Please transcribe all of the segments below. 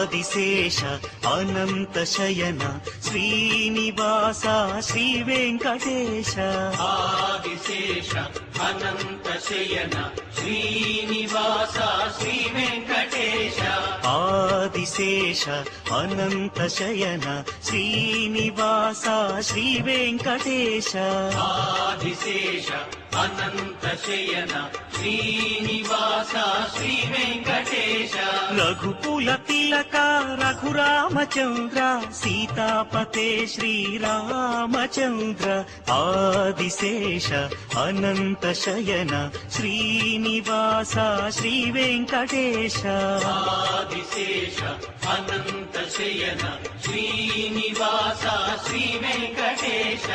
ఆదిశేష అనంత శయన శ్రీనివాస శ్రీ వెంకటేశ ఆదిశేష అనంత శయన శ్రీనివాస శ్రీ వెంకటేశ ఆదిశేష అనంత శయన శ్రీనివాస శ్రీ వెంకటేశ ఆదిశేష అనంత శయన శ్రీనివాస శ్రీ వెంకటేశ రఘుకుల తిలక రఘురామచంద్ర సీతాపతే శ్రీరామచంద్ర ఆదిశేష అనంత శయన శ్రీనివాస శ్రీ వెంకటేశ ఆదిశేష అనంత శయన శ్రీనివాస శ్రీ వెంకటేశ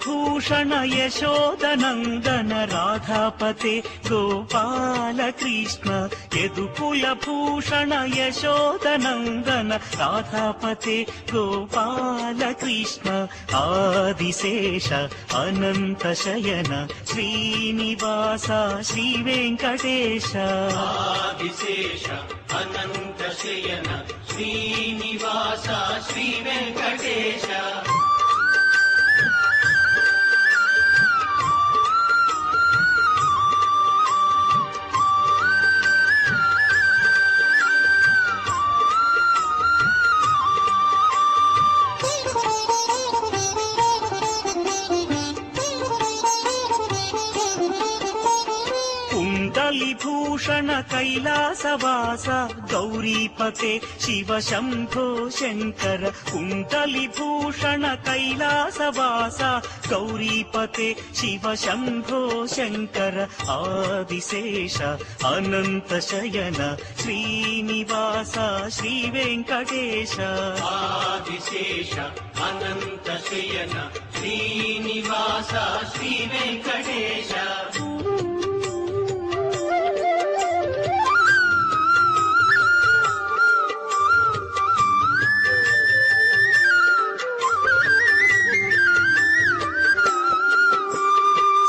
భూషణ యశోదనందన రాధాపతే గోపాల కృష్ణ యదుకుల భూషణ యశోదనందన రాధాపతే గోపాల కృష్ణ ఆదిశేష అనంత శయన శ్రీనివాస శ్రీ వెంకటేశ ఆదిశేష అనంత శయన శ్రీనివాస శ్రీ వెంకటేశ భూషణ కైలాసవాస గౌరీపతే శివ శంభో శంకర కుండలి భూషణ కైలాసవాస గౌరీపతే శివ శంభో శంకర ఆదిశేష అనంత శయన శ్రీనివాస శ్రీ వెంకటేశ ఆదిశేష అనంత శయన శ్రీనివాస శ్రీ వెంకటేశ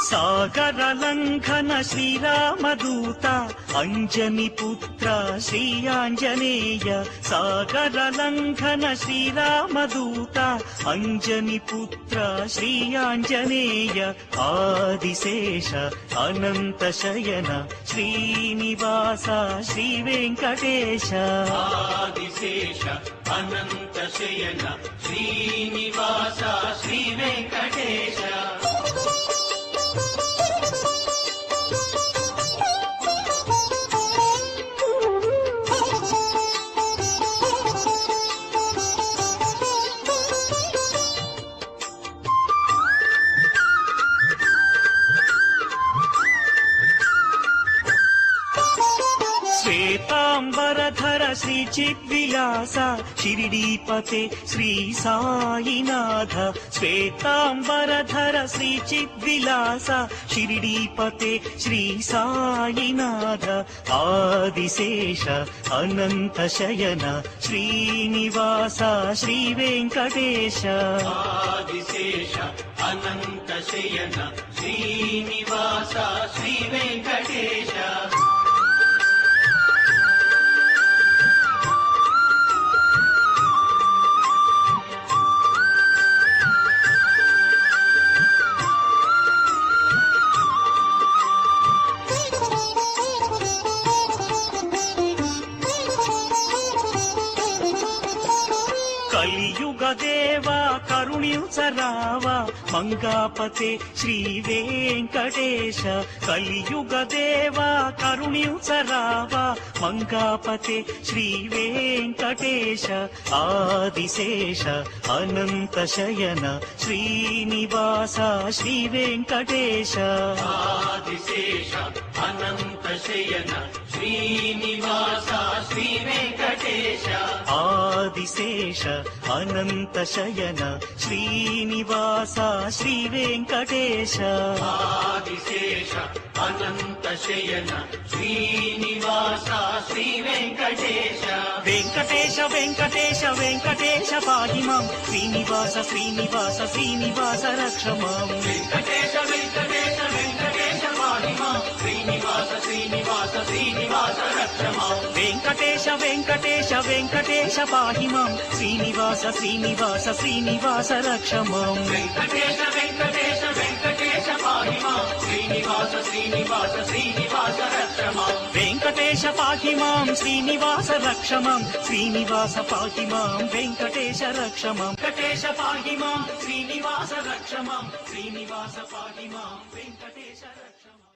సాగర లంఘన శ్రీరామదూత అంజని పుత్ర శ్రీ ఆంజనేయ సాగర లంఘన శ్రీరామదూత అంజని పుత్ర శ్రీ ఆంజనేయ ఆదిశేష అనంత శయన శ్రీనివాస శ్రీ వెంకటేశ ఆదిశేష అనంత శయన శ్రీనివాస శ్రీ వెంకటేశ శ్వేతాంబరధర శ్రీ చిద్విలాస షిరిడీపతే శ్రీ సాయినాథ శ్వేతాంబరధర శ్రీ చిద్విలాస షిరిడీపతే శ్రీ సాయినాథ ఆదిశేష అనంత శయన శ్రీనివాస శ్రీ వెంకటేశ ఆదిశేష అనంత శయన శ్రీనివాస శ్రీ వెంకటేశ కలియుగ దేవా కరుణించరావా మంగాపతే శ్రీ వెంకటేశ కలియుగ దేవా కరుణించరావా మంగాపతే శ్రీ వెంకటేశ ఆదిశేష అనంత శయన శ్రీనివాస శ్రీ వెంకటేశ ఆదిశేష అనంత శయన శ్రీనివాస శ్రీ వెంకటేశ ఆదిశేష అనంత శయన శ్రీనివాస శ్రీ వెంకటేశ ఆదిశేష అనంత శయన శ్రీనివాస శ్రీ వెంకటేశ వెంకటేశ వెంకటేశ వెంకటేశ పాహి మాం శ్రీనివాస శ్రీనివాస శ్రీనివాస రక్ష మాం వెంకటేశ వెంకటేశ వెంకటేశ పాహి మాం శ్రీనివాస శ్రీనివాస శ్రీనివాస రక్ష మాం వెంకటేశ వెంకటేశ వెంకటేశ పాహి మాం శ్రీనివాస శ్రీనివాస శ్రీనివాస రక్ష మాం వెంకటేశ వెంకటేశ వెంకటేశ పాహి మాం శ్రీనివాస శ్రీనివాస శ్రీనివాస రక్ష మాం వెంకటేశ పాహి మాం శ్రీనివాస రక్ష మాం శ్రీనివాస పాహి మాం వెంకటేశ రక్ష మాం వెంకటేశ పాహి మాం శ్రీనివాస రక్ష మాం శ్రీనివాస పాహి మాం వెంకటేశ రక్ష మాం